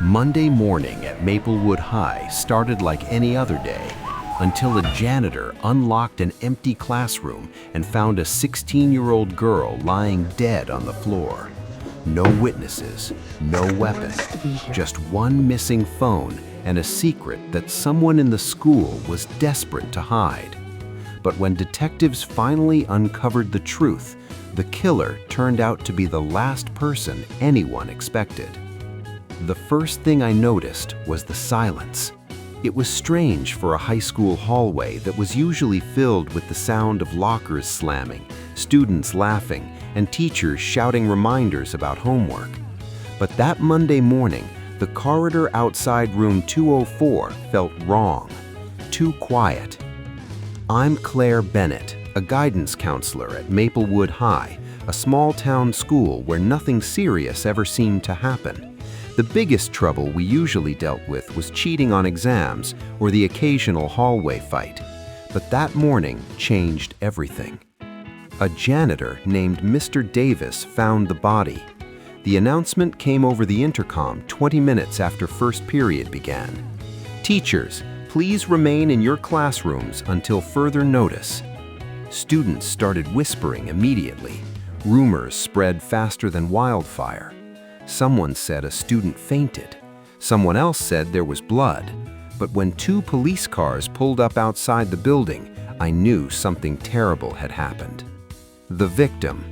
Monday morning at Maplewood High started like any other day until a janitor unlocked an empty classroom and found a 16-year-old girl lying dead on the floor. No witnesses, no weapon, just one missing phone and a secret that someone in the school was desperate to hide. But when detectives finally uncovered the truth, the killer turned out to be the last person anyone expected. The first thing I noticed was the silence. It was strange for a high school hallway that was usually filled with the sound of lockers slamming, students laughing, and teachers shouting reminders about homework. But that Monday morning, the corridor outside room 204 felt wrong, too quiet. I'm Claire Bennett, a guidance counselor at Maplewood High, a small-town school where nothing serious ever seemed to happen. The biggest trouble we usually dealt with was cheating on exams or the occasional hallway fight. But that morning changed everything. A janitor named Mr. Davis found the body. The announcement came over the intercom 20 minutes after first period began. "Teachers, please remain in your classrooms until further notice." Students started whispering immediately. Rumors spread faster than wildfire. Someone said a student fainted. Someone else said there was blood. But when 2 police cars pulled up outside the building, I knew something terrible had happened. The victim.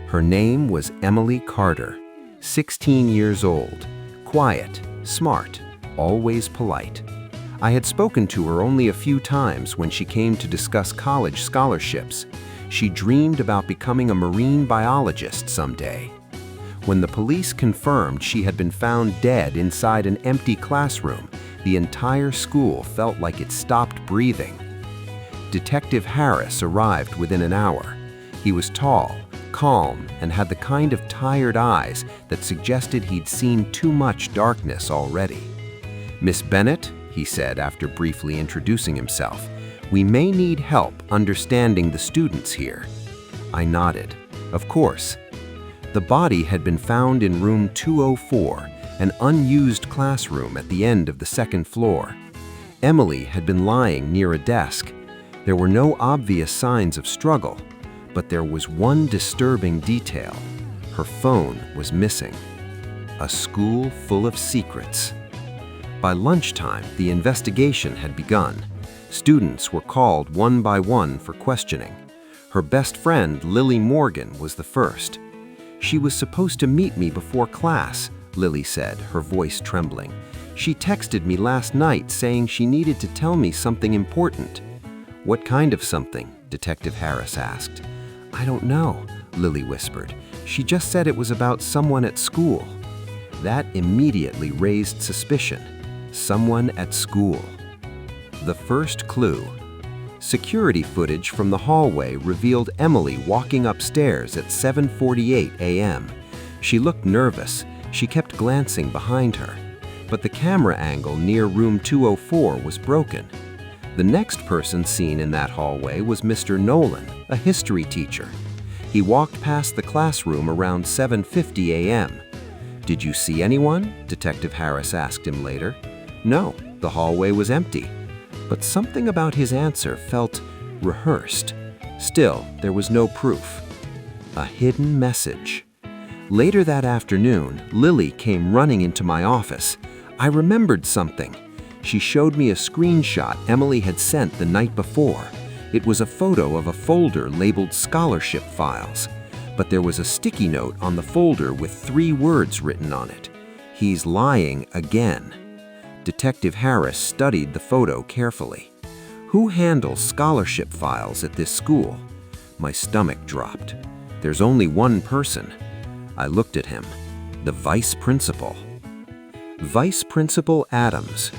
Her name was Emily Carter, 16 years old, quiet, smart, always polite. I had spoken to her only a few times when she came to discuss college scholarships. She dreamed about becoming a marine biologist someday. When the police confirmed she had been found dead inside an empty classroom, the entire school felt like it stopped breathing. Detective Harris arrived within an hour. He was tall, calm, and had the kind of tired eyes that suggested he'd seen too much darkness already. "Miss Bennett," he said after briefly introducing himself, "we may need help understanding the students here." I nodded. Of course. The body had been found in room 204, an unused classroom at the end of the second floor. Emily had been lying near a desk. There were no obvious signs of struggle, but there was one disturbing detail. Her phone was missing. A school full of secrets. By lunchtime, the investigation had begun. Students were called one by one for questioning. Her best friend, Lily Morgan, was the first. "She was supposed to meet me before class," Lily said, her voice trembling. "She texted me last night saying she needed to tell me something important." "What kind of something?" Detective Harris asked. "I don't know," Lily whispered. "She just said it was about someone at school." That immediately raised suspicion. Someone at school. The first clue. Security footage from the hallway revealed Emily walking upstairs at 7:48 a.m. She looked nervous. She kept glancing behind her. But the camera angle near room 204 was broken. The next person seen in that hallway was Mr. Nolan, a history teacher. He walked past the classroom around 7:50 a.m. "Did you see anyone?" Detective Harris asked him later. "No, the hallway was empty." But something about his answer felt rehearsed. Still, there was no proof. A hidden message. Later that afternoon, Lily came running into my office. I remembered something. She showed me a screenshot Emily had sent the night before. It was a photo of a folder labeled scholarship files. But there was a sticky note on the folder with 3 words written on it. "He's lying again." Detective Harris studied the photo carefully. Who handles scholarship files at this school? My stomach dropped. There's only one person. I looked at him. The vice principal. Vice Principal Adams.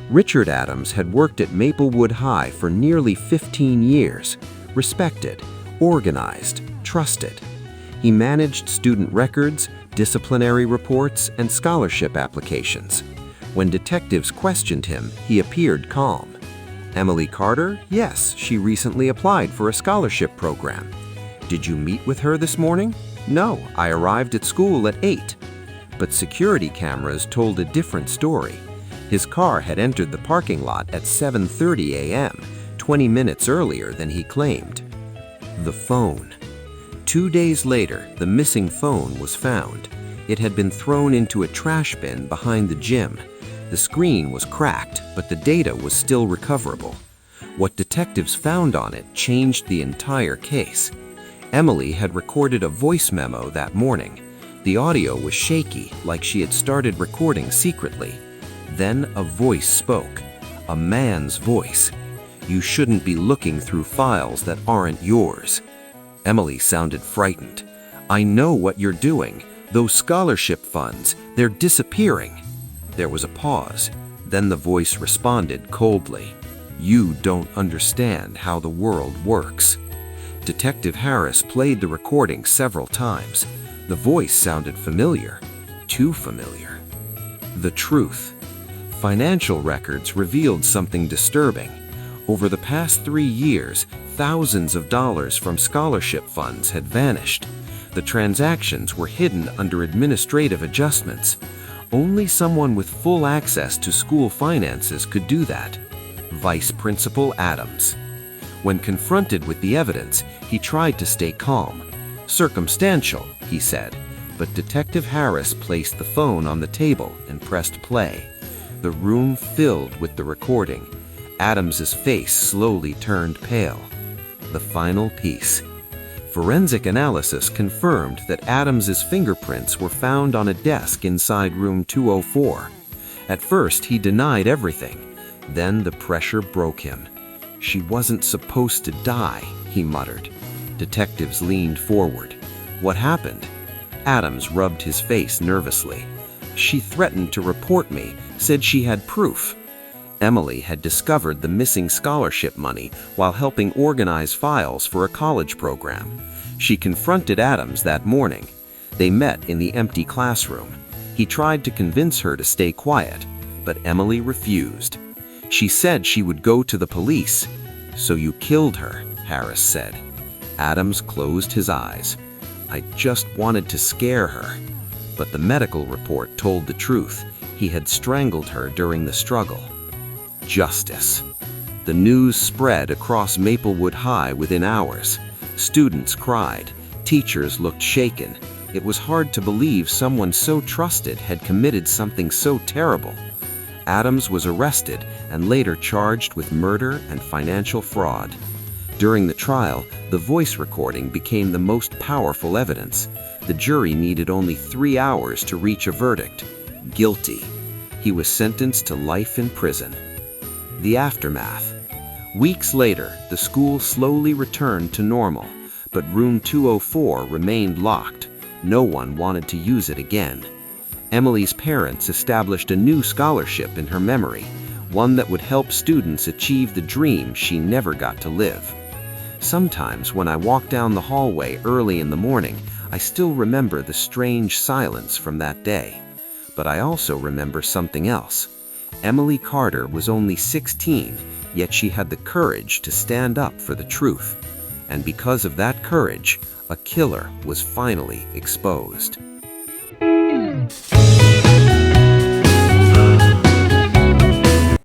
Richard Adams had worked at Maplewood High for nearly 15 years. Respected, organized, trusted. He managed student records, disciplinary reports, and scholarship applications. When detectives questioned him, he appeared calm. "Emily Carter? Yes, she recently applied for a scholarship program." "Did you meet with her this morning?" "No, I arrived at school at 8. But security cameras told a different story. His car had entered the parking lot at 7:30 a.m., 20 minutes earlier than he claimed. The phone. 2 days later, the missing phone was found. It had been thrown into a trash bin behind the gym. The screen was cracked, but the data was still recoverable. What detectives found on it changed the entire case. Emily had recorded a voice memo that morning. The audio was shaky, like she had started recording secretly. Then a voice spoke, a man's voice. "You shouldn't be looking through files that aren't yours." Emily sounded frightened. "I know what you're doing. Those scholarship funds, they're disappearing." There was a pause. Then the voice responded coldly. "You don't understand how the world works." Detective Harris played the recording several times. The voice sounded familiar, too familiar. The truth. Financial records revealed something disturbing. Over the past 3 years, thousands of dollars from scholarship funds had vanished. The transactions were hidden under administrative adjustments. Only someone with full access to school finances could do that. Vice Principal Adams. When confronted with the evidence, he tried to stay calm. "Circumstantial," he said, but Detective Harris placed the phone on the table and pressed play. The room filled with the recording. Adams's face slowly turned pale. The final piece. Forensic analysis confirmed that Adams's fingerprints were found on a desk inside room 204. At first, he denied everything. Then the pressure broke him. "She wasn't supposed to die," he muttered. Detectives leaned forward. "What happened?" Adams rubbed his face nervously. "She threatened to report me, said she had proof." Emily had discovered the missing scholarship money while helping organize files for a college program. She confronted Adams that morning. They met in the empty classroom. He tried to convince her to stay quiet, but Emily refused. She said she would go to the police. "So you killed her," Harris said. Adams closed his eyes. "I just wanted to scare her." But the medical report told the truth. He had strangled her during the struggle. Justice. The news spread across Maplewood High within hours. Students cried. Teachers looked shaken. It was hard to believe someone so trusted had committed something so terrible. Adams was arrested and later charged with murder and financial fraud. During the trial, the voice recording became the most powerful evidence. The jury needed only 3 hours to reach a verdict. Guilty. He was sentenced to life in prison. The aftermath. Weeks later, the school slowly returned to normal, but room 204 remained locked. No one wanted to use it again. Emily's parents established a new scholarship in her memory, one that would help students achieve the dream she never got to live. Sometimes when I walk down the hallway early in the morning, I still remember the strange silence from that day. But I also remember something else. Emily Carter was only 16, yet she had the courage to stand up for the truth. And because of that courage, a killer was finally exposed.